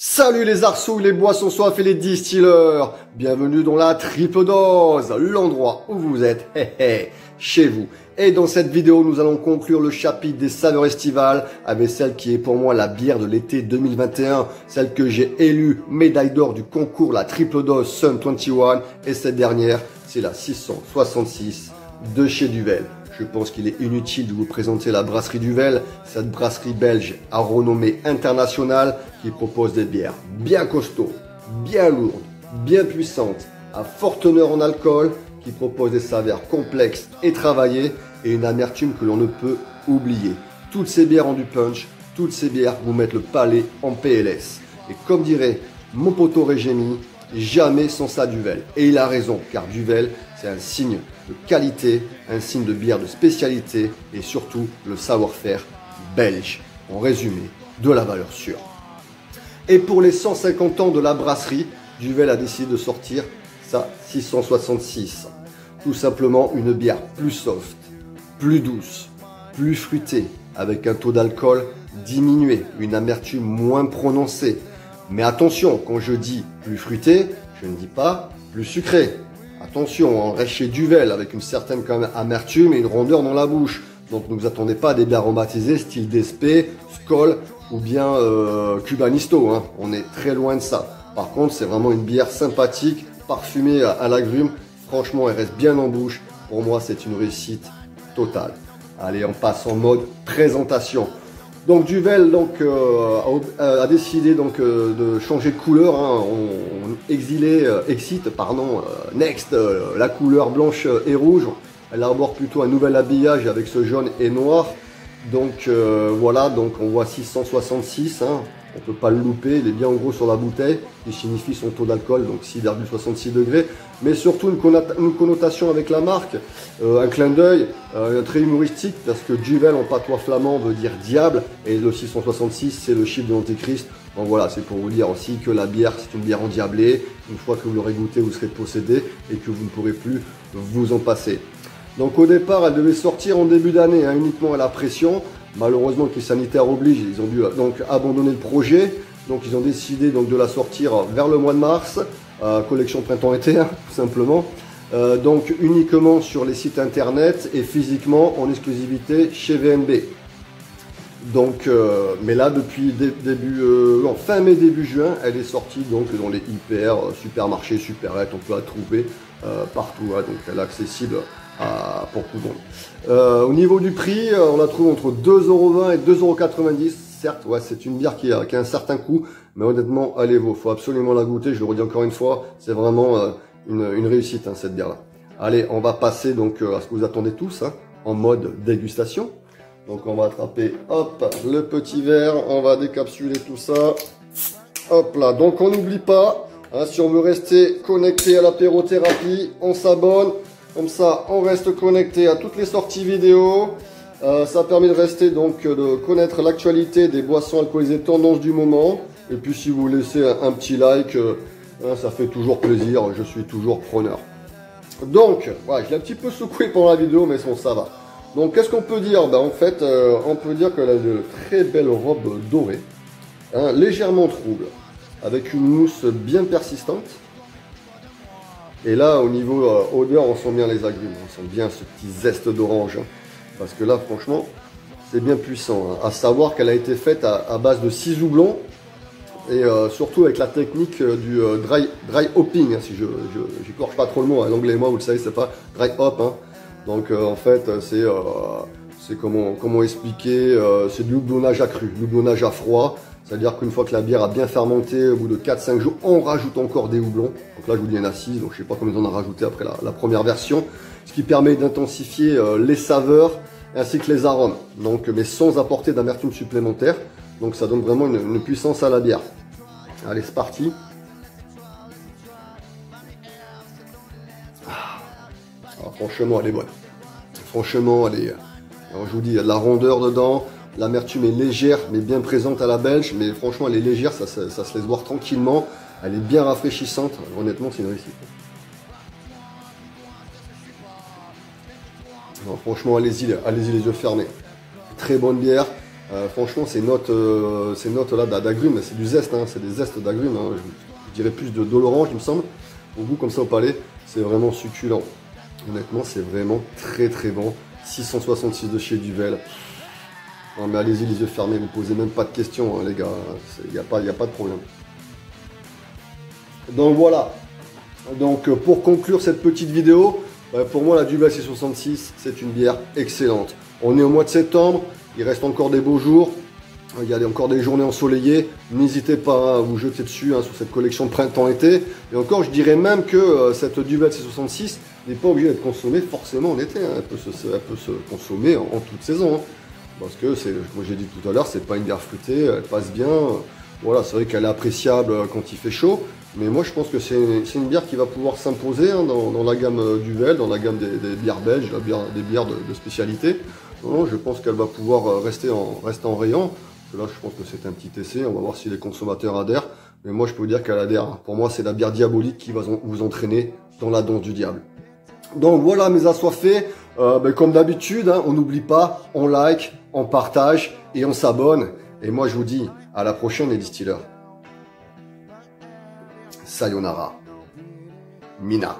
Salut les arceaux, les boissons soif et les distilleurs. Bienvenue dans la triple dose, l'endroit où vous êtes, chez vous. Et dans cette vidéo, nous allons conclure le chapitre des saveurs estivales avec celle qui est pour moi la bière de l'été 2021, celle que j'ai élue médaille d'or du concours la triple dose Sun 21. Et cette dernière, c'est la 666 de chez Duvel. Je pense qu'il est inutile de vous présenter la brasserie Duvel, cette brasserie belge à renommée internationale qui propose des bières bien costauds, bien lourdes, bien puissantes, à forte teneur en alcool, qui propose des saveurs complexes et travaillées et une amertume que l'on ne peut oublier. Toutes ces bières ont du punch, toutes ces bières vous mettent le palais en PLS. Et comme dirait mon poteau Régémy, jamais sans ça Duvel. Et il a raison, car Duvel, c'est un signe de qualité, un signe de bière de spécialité et surtout le savoir-faire belge. En résumé, de la valeur sûre. Et pour les 150 ans de la brasserie, Duvel a décidé de sortir sa 666. Tout simplement une bière plus soft, plus douce, plus fruitée, avec un taux d'alcool diminué, une amertume moins prononcée. Mais attention, quand je dis plus fruité, je ne dis pas plus sucré. Attention, on reste chez Duvel avec une certaine quand même amertume et une rondeur dans la bouche. Donc ne vous attendez pas à des bières aromatisées style DSP, Skol ou bien Cubanisto. Hein. On est très loin de ça. Par contre, c'est vraiment une bière sympathique, parfumée à l'agrumes. Franchement, elle reste bien en bouche. Pour moi, c'est une réussite totale. Allez, on passe en mode présentation. Donc Duvel a décidé de changer de couleur. Hein. On excite Next la couleur blanche et rouge. Elle arbore plutôt un nouvel habillage avec ce jaune et noir. Donc voilà, donc on voit 666. Hein. On ne peut pas le louper, il est bien en gros sur la bouteille, qui signifie son taux d'alcool, donc 6,66 degrés. Mais surtout une connotation avec la marque, un clin d'œil, très humoristique, parce que Duvel en patois flamand veut dire diable, et le 666 c'est le chiffre de l'antéchrist. Donc voilà, c'est pour vous dire aussi que la bière c'est une bière endiablée. Une fois que vous l'aurez goûté, vous serez possédé et que vous ne pourrez plus vous en passer. Donc au départ, elle devait sortir en début d'année, hein, uniquement à la pression. Malheureusement, que les sanitaires obligent, ils ont dû donc abandonner le projet. Donc ils ont décidé donc de la sortir vers le mois de mars, collection printemps-été, hein, tout simplement. Donc uniquement sur les sites internet et physiquement en exclusivité chez VNB. Donc, mais là depuis fin mai début juin, elle est sortie donc dans les hyper, supermarchés, supérettes, on peut la trouver partout. Hein, donc elle est accessible pour tout le monde. Au niveau du prix, on la trouve entre 2,20 € et 2,90 €. Certes, ouais, c'est une bière qui a un certain coût, mais honnêtement, elle vaut. Faut absolument la goûter. Je le redis encore une fois, c'est vraiment une réussite, hein, cette bière-là. Allez, on va passer donc à ce que vous attendez tous, hein, en mode dégustation. Donc on va attraper, hop, le petit verre, on va décapsuler tout ça. Hop là, donc on n'oublie pas, hein, si on veut rester connecté à l'apérothérapie, on s'abonne. Comme ça, on reste connecté à toutes les sorties vidéo. Ça permet de rester donc de connaître l'actualité des boissons alcoolisées tendances du moment. Et puis si vous laissez un petit like, hein, ça fait toujours plaisir. Je suis toujours preneur. Donc, ouais, je l'ai un petit peu secoué pendant la vidéo, mais bon, ça va. Donc, qu'est-ce qu'on peut dire? Ben, en fait, on peut dire qu'elle a de très belles robes dorées, hein, légèrement troubles, avec une mousse bien persistante. Et là, au niveau odeur, on sent bien les agrumes, on sent bien ce petit zeste d'orange. Hein, parce que là, franchement, c'est bien puissant. Hein. À savoir qu'elle a été faite à base de 6 houblons. Et surtout avec la technique du dry hopping. Hein, si je n'écorche pas trop le mot. Hein, l'anglais et moi, vous le savez, c'est pas dry hop. Hein. Donc en fait, c'est comment expliquer, c'est du houblonnage accru, du houblonnage à froid. C'est-à-dire qu'une fois que la bière a bien fermenté, au bout de 4-5 jours, on rajoute encore des houblons. Donc là, je vous dis, il y en a 6, donc je ne sais pas combien on a rajouté après la première version. Ce qui permet d'intensifier les saveurs ainsi que les arômes. Donc, mais sans apporter d'amertume supplémentaire. Donc ça donne vraiment une puissance à la bière. Allez, c'est parti. Alors, franchement, elle est bonne. Franchement, elle est... Alors, je vous dis, il y a de la rondeur dedans. L'amertume est légère, mais bien présente à la belge. Mais franchement, elle est légère, ça se laisse boire tranquillement. Elle est bien rafraîchissante. Honnêtement, c'est une réussite. Alors, franchement, allez-y les yeux fermés. Très bonne bière. Franchement, ces notes là d'agrumes, c'est du zeste, hein, c'est des zestes d'agrumes. Hein, je dirais plus de l'orange, il me semble. Au goût comme ça au palais, c'est vraiment succulent. Honnêtement, c'est vraiment très très bon. 666 de chez Duvel. Non, mais allez-y les yeux fermés, vous posez même pas de questions, hein, les gars. Il n'y a pas de problème. Donc voilà. Donc pour conclure cette petite vidéo, pour moi la Duvel C66 c'est une bière excellente. On est au mois de septembre, il reste encore des beaux jours, il y a encore des journées ensoleillées. N'hésitez pas à vous jeter dessus sur cette collection printemps-été. Et encore, je dirais même que cette Duvel C66 n'est pas obligée d'être consommée forcément en été. Hein. Elle peut se consommer en toute saison. Hein. Parce que, comme j'ai dit tout à l'heure, c'est pas une bière fruitée, elle passe bien. Voilà, c'est vrai qu'elle est appréciable quand il fait chaud. Mais moi, je pense que c'est une bière qui va pouvoir s'imposer hein, dans la gamme Duvel, dans la gamme des bières belges, des bières de spécialité. Non, je pense qu'elle va pouvoir rester en rayon. Là, je pense que c'est un petit essai. On va voir si les consommateurs adhèrent. Mais moi, je peux vous dire qu'elle adhère. Pour moi, c'est la bière diabolique qui va vous entraîner dans la danse du diable. Donc voilà, mes assoiffés. Comme d'habitude, hein, on n'oublie pas, on like, on partage et on s'abonne. Et moi, je vous dis à la prochaine, les distilleurs. Sayonara. Mina.